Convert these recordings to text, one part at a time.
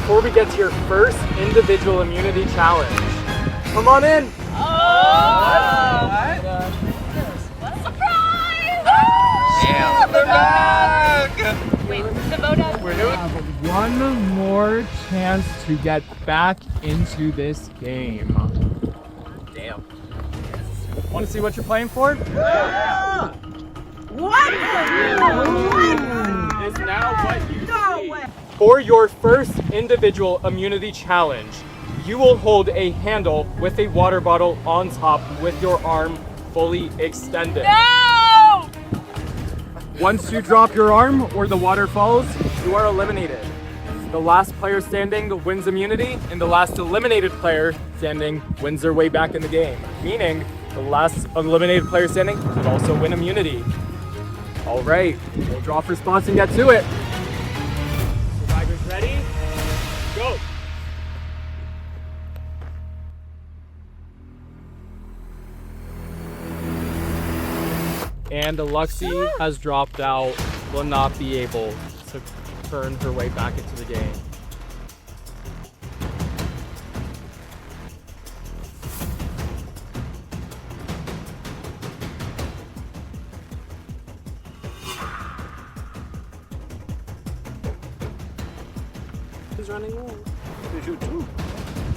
before we get to your first individual immunity challenge. Come on in. Yeah, they're back! Wait, the vote out. We have one more chance to get back into this game. Damn. Want to see what you're playing for? Yeah! What? Is now what you see. For your first individual immunity challenge, you will hold a handle with a water bottle on top with your arm fully extended. No! Once you drop your arm or the water falls, you are eliminated. The last player standing wins immunity, and the last eliminated player standing wins their way back in the game. Meaning, the last eliminated player standing would also win immunity. All right, we'll draw for spots and get to it. Survivors ready? Go! And Luxie has dropped out, will not be able to turn her way back into the game. Who's running away? There's you too.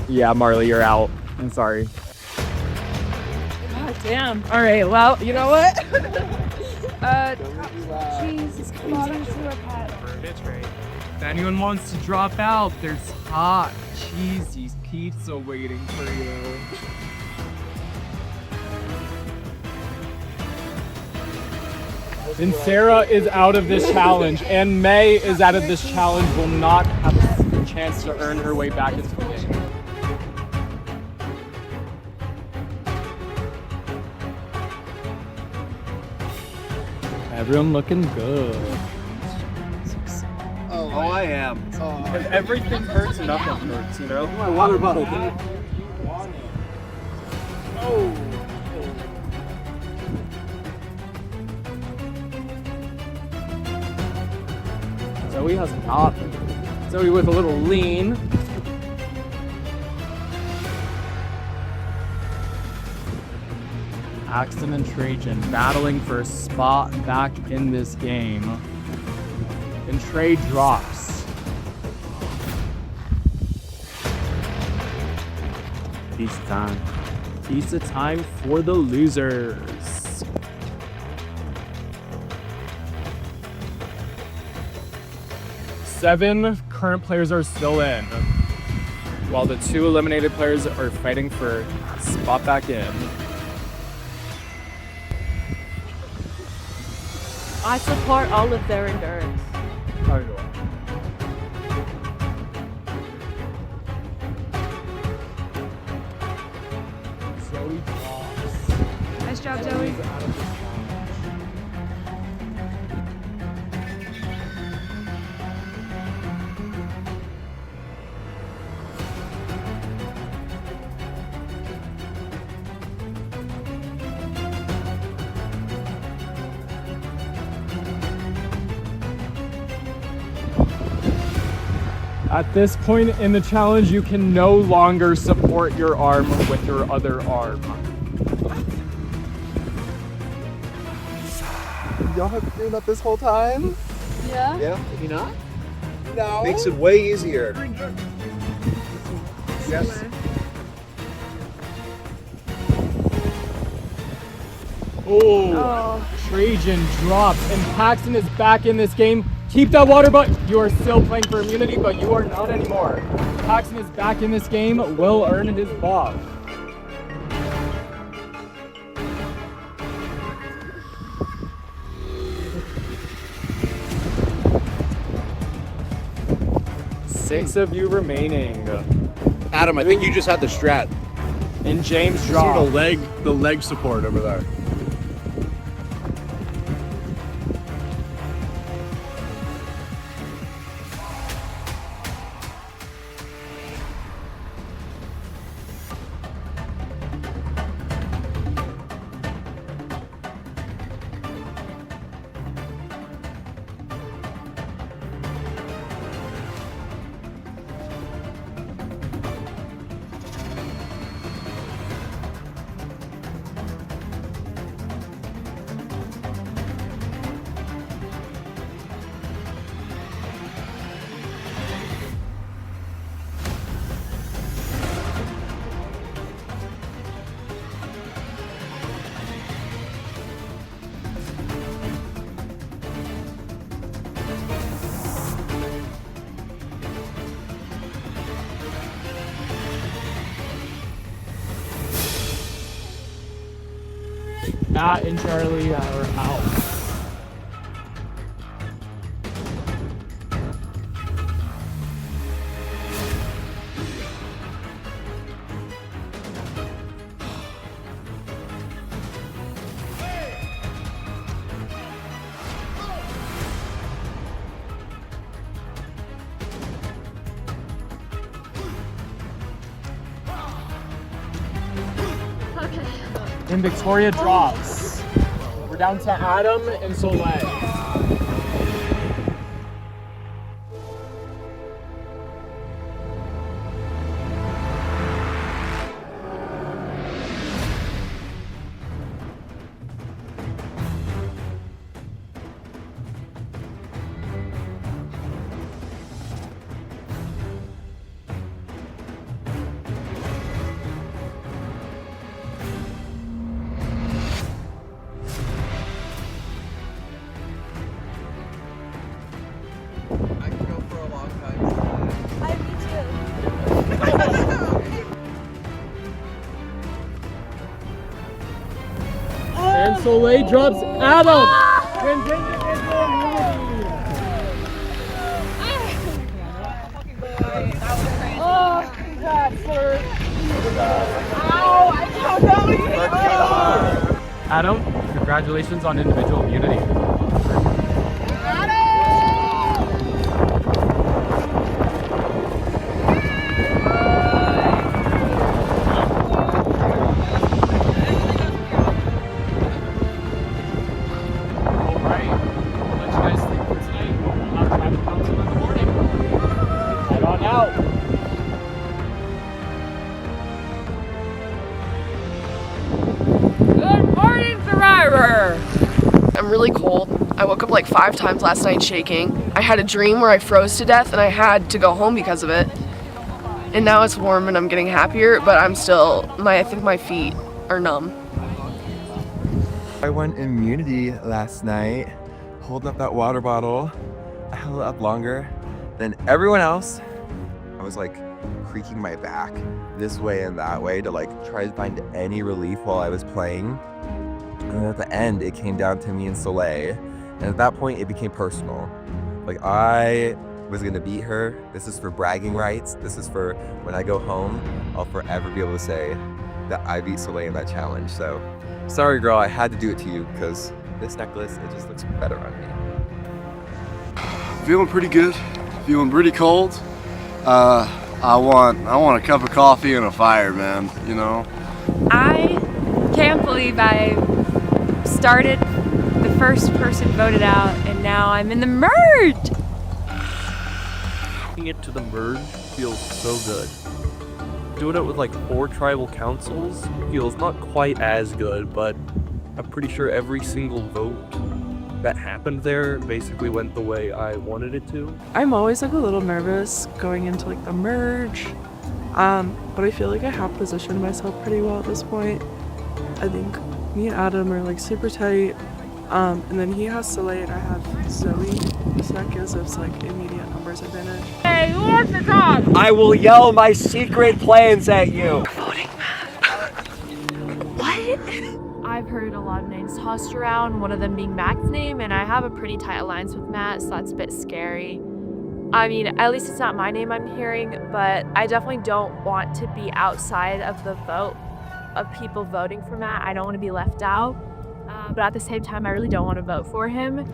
Yeah, Marley, you're out. I'm sorry. God damn. All right, well, you know what? Jesus, bottom sewer pad. If anyone wants to drop out, there's hot, cheesy pizza waiting for you. And Sarah is out of this challenge, and May is out of this challenge, will not have a chance to earn her way back into the game. Everyone looking good. Oh, I am. Because everything hurts, nothing hurts, you know? My water bottle. Oh. Zoe has not. Zoe with a little lean. Axton and Trajan battling for a spot back in this game. And Trey drops. Pizza time. Pizza time for the losers. Seven current players are still in, while the two eliminated players are fighting for a spot back in. I support all of their endurance. Zoe drops. Nice job, Zoe. Zoe's out of this challenge. At this point in the challenge, you can no longer support your arm with your other arm. Y'all have been doing that this whole time? Yeah? Yeah. Maybe not? No. Makes it way easier. Yes. Oh, Trajan drops, and Paxton is back in this game. Keep that water butt. You are still playing for immunity, but you are not anymore. Paxton is back in this game, will earn his buff. Six of you remaining. Adam, I think you just had the strat. And James See dropped. the leg support over there. Matt and Charlie are out. And Victoria drops. We're down to Adam and Soleil. I could go for a long time. And Soleil drops Adam. Continue into Oh, congrats, sir. Ow, I don't know. Adam, congratulations on individual immunity. I'm really cold. I woke up like 5 times last night shaking. I had a dream where I froze to death and I had to go home because of it. And now it's warm and I'm getting happier, but I'm still, I think my feet are numb. I won immunity last night, holding up that water bottle. I held it up longer than everyone else. I was like creaking my back this way and that way to like try to find any relief while I was playing. And at the end, it came down to me and Soleil. And at that point, it became personal. Like, I was gonna beat her. This is for bragging rights. This is for when I go home, I'll forever be able to say that I beat Soleil in that challenge. So, sorry girl, I had to do it to you because this necklace, it just looks better on me. Feeling pretty good, feeling pretty cold. I want a cup of coffee and a fire, man, you know? I can't believe I started the first person voted out and now I'm in the merge. Making it to the merge feels so good. Doing it with like 4 tribal councils feels not quite as good, but I'm pretty sure every single vote that happened there basically went the way I wanted it to. I'm always like a little nervous going into like the merge, but I feel like I have positioned myself pretty well at this point. I think me and Adam are like super tight, and then he has Soleil and I have Zoe, so that gives us like immediate numbers advantage. Hey, who wants to talk? I will yell my secret plans at you. Voting What? I've heard a lot of names tossed around, one of them being Matt's name, and I have a pretty tight alliance with Matt, so that's a bit scary. I mean, at least it's not my name I'm hearing, but I definitely don't want to be outside of the vote of people voting for Matt. I don't want to be left out, but at the same time, I really don't want to vote for him.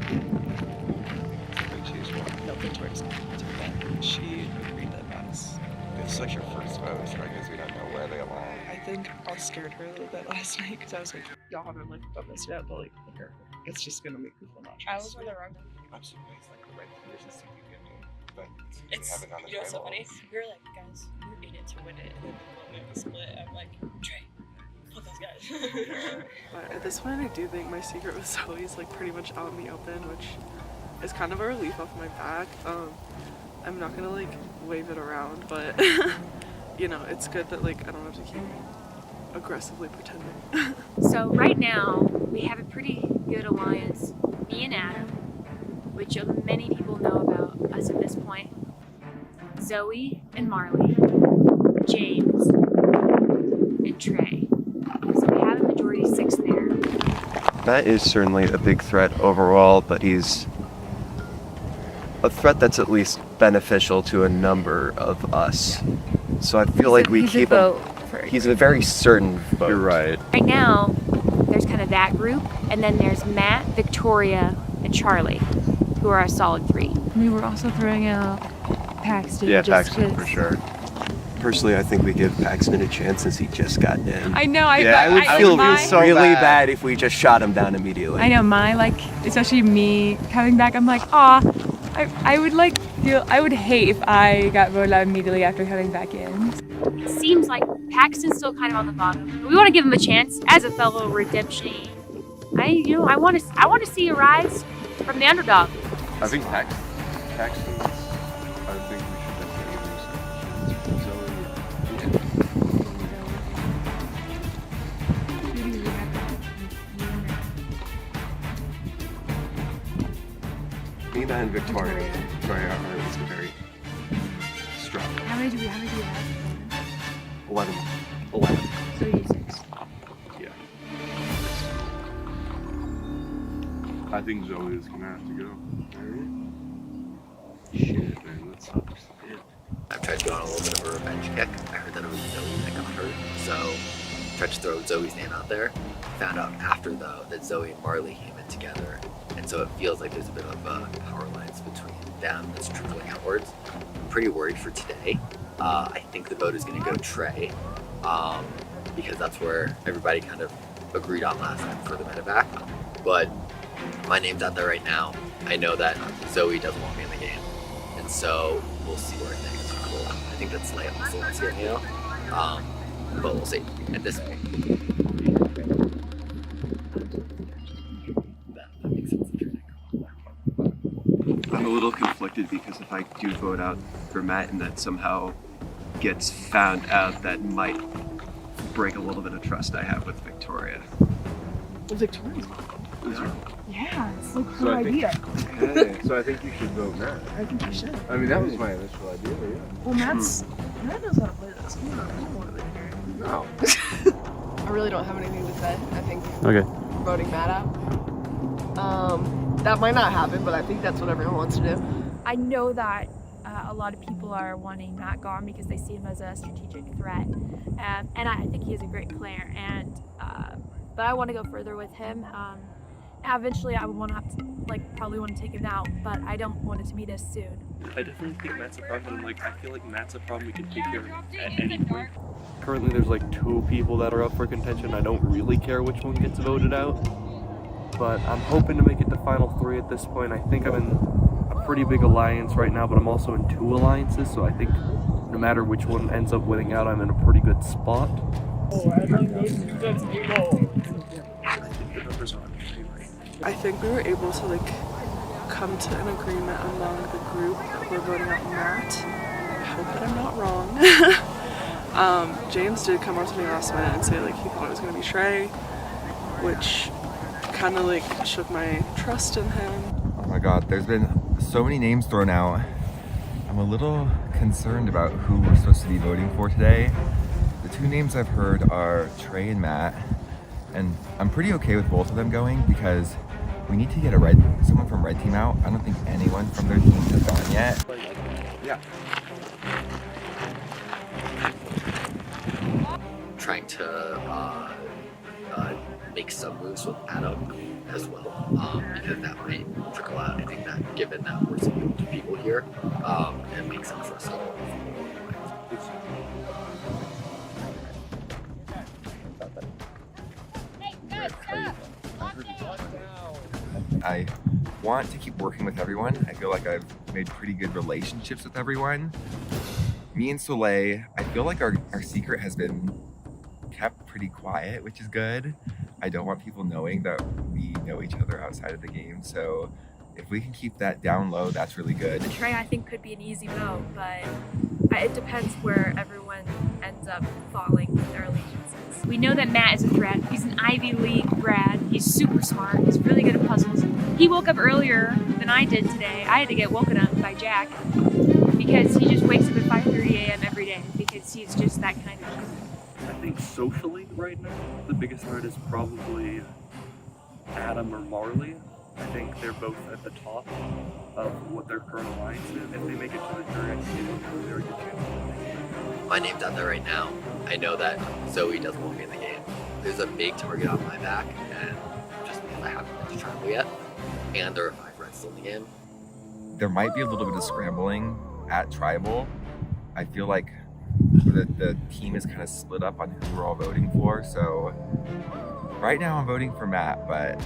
She agreed that Matt's. It's like your first vote, so I guess we don't know where they align. I think I scared her a little bit last night because I was like, y'all haven't like done this yet, but like, okay, it's just gonna make people not I was on the wrong. I'm surprised like the right conditions to give me, but It's, we haven't done you know, the so right funny. ones. We were like, guys, we're in it to win it. And then when we split, I'm like, Trey, fuck those guys. But at this point, I do think my secret with Zoe is like pretty much out in the open, which is kind of a relief off my back. I'm not gonna like wave it around, but you know, it's good that like I don't have to keep aggressively pretending. So right now, we have a pretty good alliance, me and Adam, which many people know about us at this point. Zoe and Marley, James, and Trey. So we have a majority 6 there. Matt is certainly a big threat overall, but he's a threat that's at least beneficial to a number of us. So I feel like we keep him. He's a very certain vote. You're right. Right now, there's kind of that group, and then there's Matt, Victoria, and Charlie, who are a solid 3. We were also throwing out Paxton. Yeah, just Paxton for sure. Personally, I think we give Paxton a chance since he just got in. I know. I would feel so really bad. bad if we just shot him down immediately. I know especially me coming back. I'm like, I would hate if I got voted out immediately after coming back in. It seems like Paxton's still kind of on the bottom. But we want to give him a chance as a fellow redemption. I want to see a rise from the underdog. I think Paxton. I think we should definitely give him some. Me, Matt, and Victoria. Victoria are at least very strong. How many do we have? 11. So you 6. Yeah. I think Zoe is gonna have to go. Shit, man, that sucks. I've tried to go on a little bit of a revenge kick. I heard that it was Zoe that got hurt, so tried to throw Zoe's name out there. Found out after though that Zoe and Marley came in together, and so it feels like there's a bit of a power alliance between them that's trickling outwards. I'm pretty worried for today. I think the vote is going to go Trey, because that's where everybody kind of agreed on last time for the medevac. But my name's out there right now. I know that Zoe doesn't want me in the game, and so we'll see where it takes. Cool. I think that's Leia also wants here, but we'll see at this point. That makes sense. I'm a little conflicted because if I do vote out for Matt and that somehow gets found out, that might break a little bit of trust I have with Victoria. Victoria's. Yeah, it's like So her I think- idea. Okay, so I think you should vote Matt. I think you should. I mean, that was my initial idea, but yeah. Well, Matt knows how to play this. Come on, I don't want to be here. No. I really don't have anything to say. I think Okay. voting Matt out. That might not happen, but I think that's what everyone wants to do. I know that a lot of people are wanting Matt gone because they see him as a strategic threat, and I think he is a great player. And but I want to go further with him. Eventually, I would want to have to probably want to take him out, but I don't want it to be this soon. I definitely think Matt's a problem. I feel like Matt's a problem we can take care of at any point. Currently, there's 2 people that are up for contention. I don't really care which one gets voted out, but I'm hoping to make it to final 3 at this point. I think I'm in a pretty big alliance right now, but I'm also in 2 alliances, so I think no matter which one ends up winning out, I'm in a pretty good spot. I think we were able to come to an agreement among the group that we're voting out Matt. I hope that I'm not wrong. James did come up to me last minute and say he thought it was gonna be Trey, which kind of shook my trust in him. Oh my god, there's been so many names thrown out. I'm a little concerned about who we're supposed to be voting for today. The 2 names I've heard are Trey and Matt, and I'm pretty okay with both of them going because we need to get someone from Red Team out. I don't think anyone from their team has gone yet. Yeah. Trying to make some moves with Adam as well, because that might trickle out. I think that given that we're seeing 2 people here, it makes sense for us to I want to keep working with everyone. I feel like I've made pretty good relationships with everyone. Me and Soleil, I feel like our secret has been kept pretty quiet, which is good. I don't want people knowing that we know each other outside of the game, so if we can keep that down low, that's really good. Trey, I think, could be an easy vote, but it depends where everyone ends up falling with their allegiances. We know that Matt is a threat. He's an Ivy League grad. He's super smart. He's really good at puzzles. He woke up earlier than I did today. I had to get woken up by Jack because he just wakes up at 5:30 a.m. every day because he's just that kind of human. I think socially right now, the biggest threat is probably Adam or Marley. I think they're both at the top of what their current alliance is. If they make it to the jury, I think they have a very good chance. My name's out there right now. I know that Zoe doesn't want me in the game. There's a big target on my back, and just because I haven't been to tribal yet, and there are 5 friends still in the game. There might be a little bit of scrambling at tribal. I feel like the team is kind of split up on who we're all voting for. So right now I'm voting for Matt, but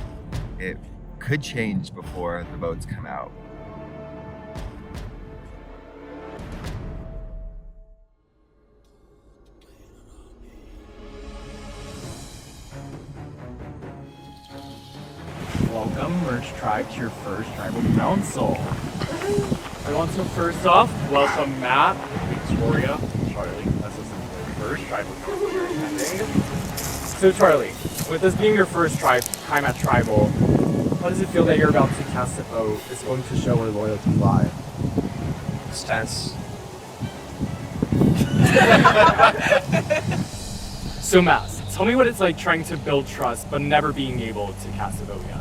it could change before the votes come out. Welcome, Merge Tribe, to your first tribal council. I want to first off welcome Matt, Victoria, Charlie. That's the first tribal council you're attending. So Charlie, with this being your first time at tribal, how does it feel that you're about to cast a vote? It's going to show where loyalty lies. It's tense. So Matt, tell me what it's like trying to build trust but never being able to cast a vote yet.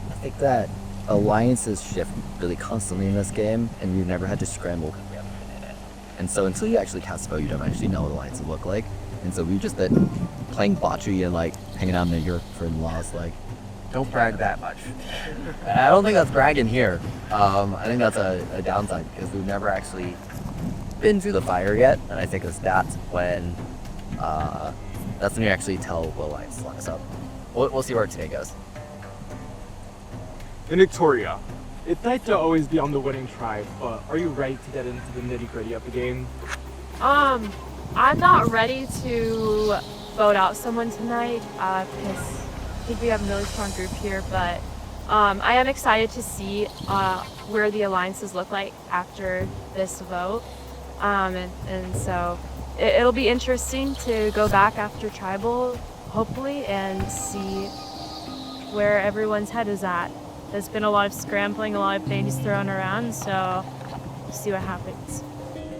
I think that alliances shift really constantly in this game, and we've never had to scramble because we haven't been in it. And so until you actually cast a vote, you don't actually know what alliances look like. And so we've just been playing bocce and like hanging out in the yurt for in-laws. Like, Don't brag that much. I don't think that's bragging here. I think that's a downside because we've never actually been through the fire yet, and I think that's when you actually tell what alliance to lock us up. We'll see where today goes. In Victoria, it's nice to always be on the winning tribe, but are you ready to get into the nitty-gritty of the game? I'm not ready to vote out someone tonight because I think we have a really strong group here, but I am excited to see where the alliances look like after this vote. And so it'll be interesting to go back after tribal, hopefully, and see where everyone's head is at. There's been a lot of scrambling, a lot of names thrown around, so we'll see what happens.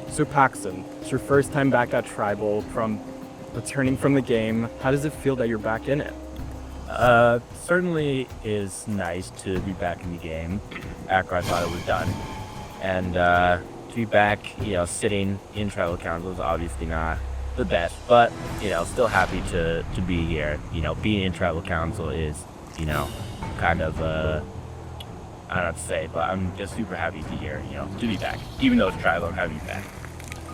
So Paxton, it's your first time back at tribal from returning from the game. How does it feel that you're back in it? Certainly is nice to be back in the game after I thought it was done. And to be back, sitting in tribal council is obviously not the best, but, still happy to be here. Being in tribal council is, kind of, I don't know what to say, but I'm just super happy to be here, to be back. Even though it's tribal, I'm happy to be back.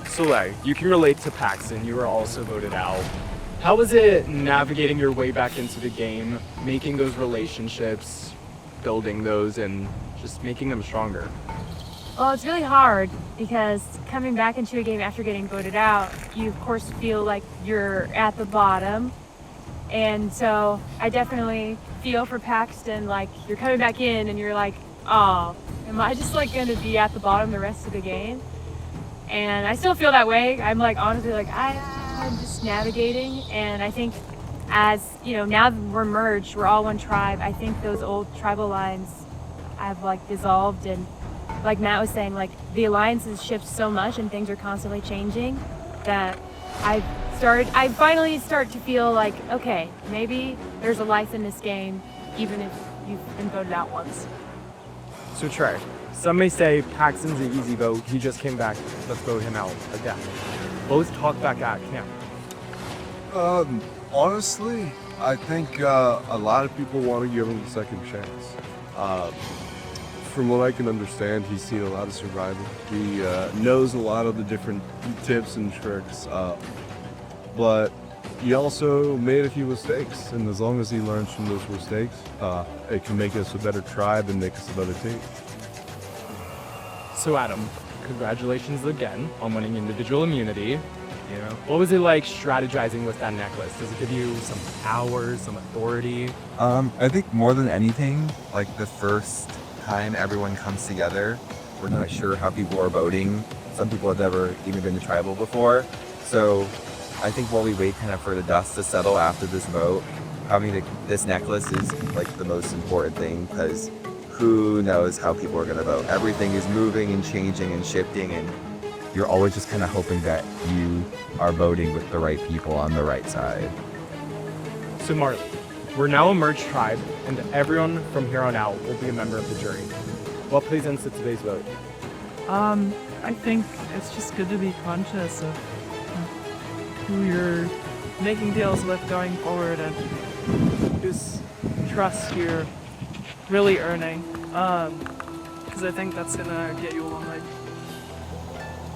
Soleil, you can relate to Paxton. You were also voted out. How was it navigating your way back into the game, making those relationships, building those, and just making them stronger? Well, it's really hard because coming back into a game after getting voted out, you of course feel like you're at the bottom. And so I definitely feel for Paxton, like you're coming back in and you're like, oh, am I just like gonna be at the bottom the rest of the game? And I still feel that way. I'm like honestly like I'm just navigating, and I think as now that we're merged, we're all one tribe. I think those old tribal lines have like dissolved, and like Matt was saying, like the alliances shift so much and things are constantly changing that I finally start to feel like, okay, maybe there's a life in this game even if you've been voted out once. So Trey, some may say Paxton's an easy vote. He just came back. Let's vote him out again. Both talk back at camp. Honestly, I think a lot of people want to give him a second chance. From what I can understand, he's seen a lot of survival. He knows a lot of the different tips and tricks, but he also made a few mistakes. And as long as he learns from those mistakes, it can make us a better tribe and make us a better team. So Adam, congratulations again on winning individual immunity. What was it like strategizing with that necklace? Does it give you some power, some authority? I think more than anything, like the first time everyone comes together, we're not sure how people are voting. Some people have never even been to tribal before. So I think while we wait kind of for the dust to settle after this vote, having this necklace is like the most important thing, because who knows how people are going to vote. Everything is moving and changing and shifting, and you're always just kind of hoping that you are voting with the right people on the right side. So Marley, We're now a merged tribe, and everyone from here on out will be a member of the jury. What plays into today's vote? I think it's just good to be conscious of who you're making deals with going forward and whose trust you're really earning. Because I think that's gonna get you a long way.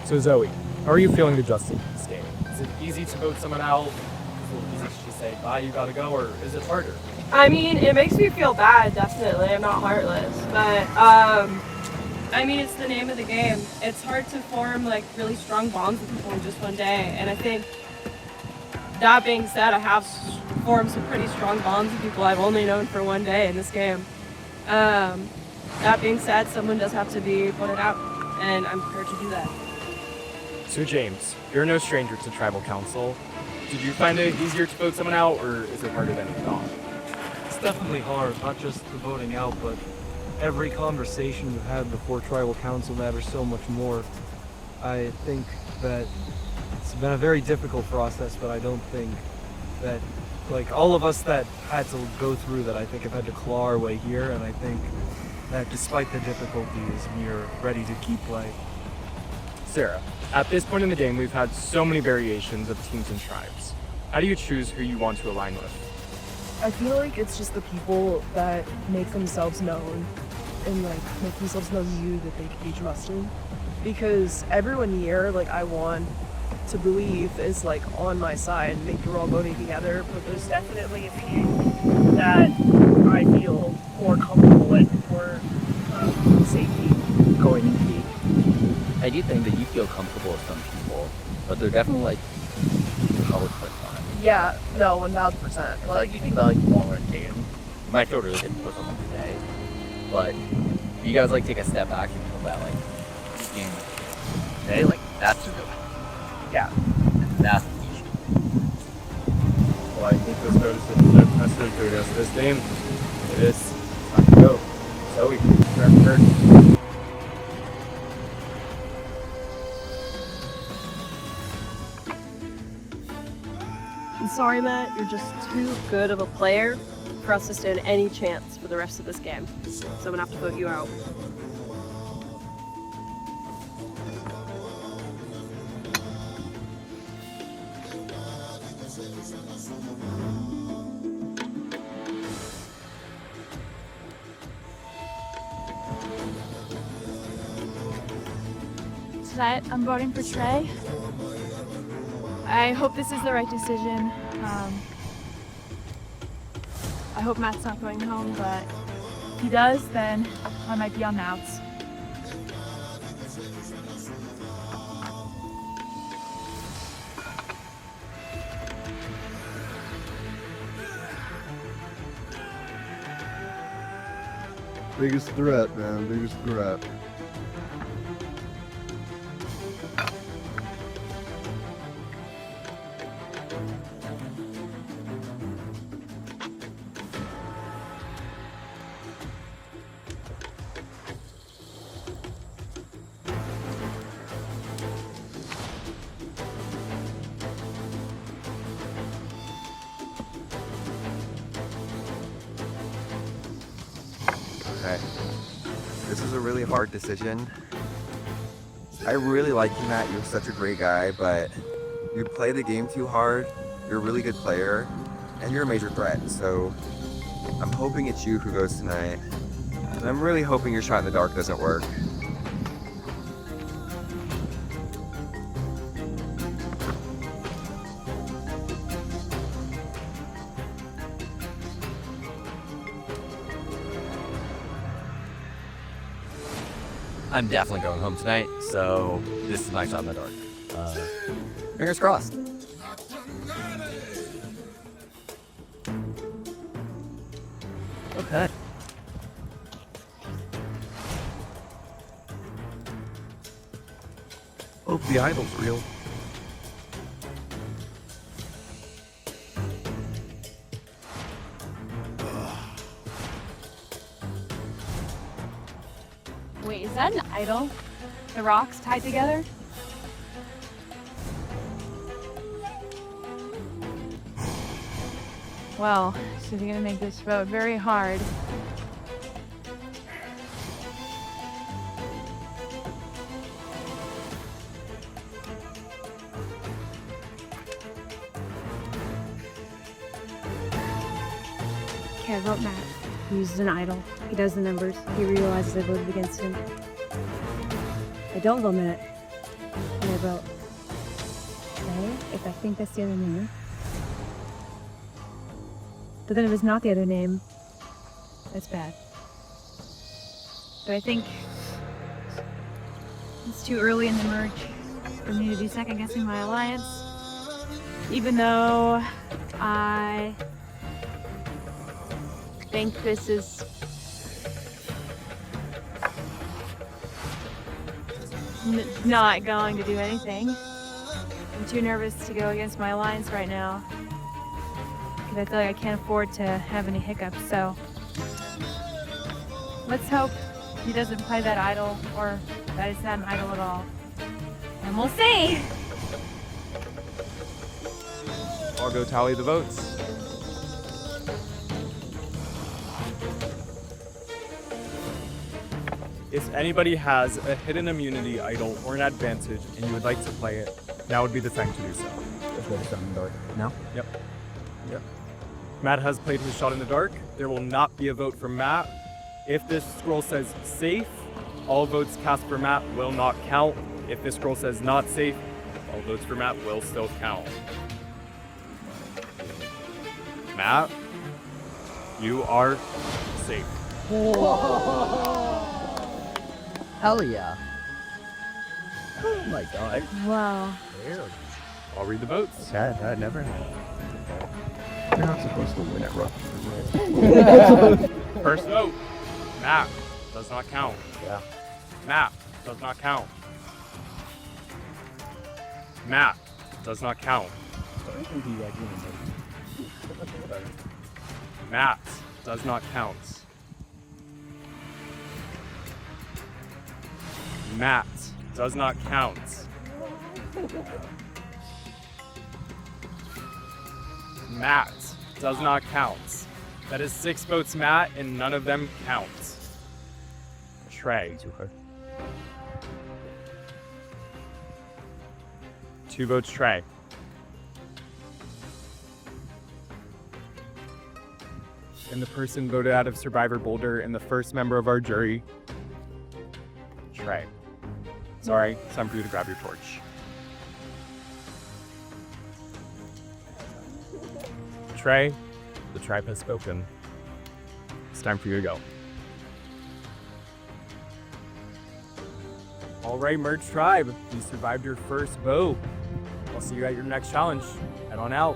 So Zoe, how are you feeling adjusting to this game? Is it easy to vote someone out? Is it easy to just say, bye, you gotta go, or is it harder? I mean, it makes me feel bad, definitely. I'm not heartless, but I mean, it's the name of the game. It's hard to form like really strong bonds with people in just one day, and I think that being said, I have formed some pretty strong bonds with people I've only known for one day in this game. That being said, someone does have to be voted out, and I'm prepared to do that. So James, you're no stranger to tribal council. Did you find it easier to vote someone out, or is it harder than you thought? It's definitely hard, not just the voting out, but every conversation you had before tribal council matters so much more. I think that it's been a very difficult process, but I don't think that, like, all of us that had to go through that, I think have had to claw our way here, and I think that despite the difficulties, we're ready to keep playing. Sarah, at this point in the game, we've had so many variations of teams and tribes. How do you choose who you want to align with? I feel like it's just the people that make themselves known and like make themselves know you that they can be trusted. Because everyone here, like I want to believe is like on my side. Maybe we're all voting together, but there's definitely a few that I feel more comfortable with for safety going into the. I do think that you feel comfortable with some people, but they're definitely like color click on it. Yeah, no, 1000%. Like you think about like Walmart and Tatum. You might feel really good to put something today, but you guys like take a step back and feel that like this game today, like that's a good one. Yeah. That's Well, I think this notice is the precedent for the rest of this game. It is time to go. Zoe, prepare for I'm sorry, Matt, you're just too good of a player for us to stand any chance for the rest of this game. So I'm gonna have to vote you out. Tonight, I'm voting for Trey. I hope this is the right decision. I hope Matt's not going home, but if he does, then I might be on the outs. Biggest threat, man. Biggest threat. Okay. This is a really hard decision. I really like you, Matt. You're such a great guy, but you play the game too hard. You're a really good player, and you're a major threat. So I'm hoping it's you who goes tonight. And I'm really hoping your shot in the dark doesn't work. I'm definitely going home tonight, so this is my shot in the dark. Fingers crossed. Okay. Hope the idol's real. Wait, is that an idol? The rocks tied together? Well, is going to make this vote very hard. Okay, I vote Matt. He uses an idol. He does the numbers. He realizes I voted against him. I don't vote Matt. And I vote. Okay, if I think that's the other name. But then if it's not the other name, that's bad. But I think it's too early in the merge for me to be second guessing my alliance. Even though I think this is not going to do anything. I'm too nervous to go against my alliance right now. Because I feel like I can't afford to have any hiccups, so let's hope he doesn't play that idol, or that it's not an idol at all. And we'll see! I'll go tally the votes. If anybody has a hidden immunity idol or an advantage and you would like to play it, now would be the time to do so. Let's go to shot in the dark. Now? Yep. Matt has played his shot in the dark. There will not be a vote for Matt. If this scroll says safe, all votes cast for Matt will not count. If this scroll says not safe, all votes for Matt will still count. Matt, you are safe. Hell yeah. Oh my god. Wow. I'll read the votes. That never happened. You're not supposed to win at rough. First vote, Matt does not count. Yeah. Matt does not count. Matt does not count. Matt does not count. Matt does not count. Matt does not count. That is 6 votes Matt, and none of them count. Trey. 2 votes Trey. And the person voted out of Survivor Boulder and the first member of our jury, Trey. Sorry, it's time for you to grab your torch. Trey, the tribe has spoken. It's time for you to go. All right, Merge Tribe, you survived your first vote. I'll see you at your next challenge. Head on out.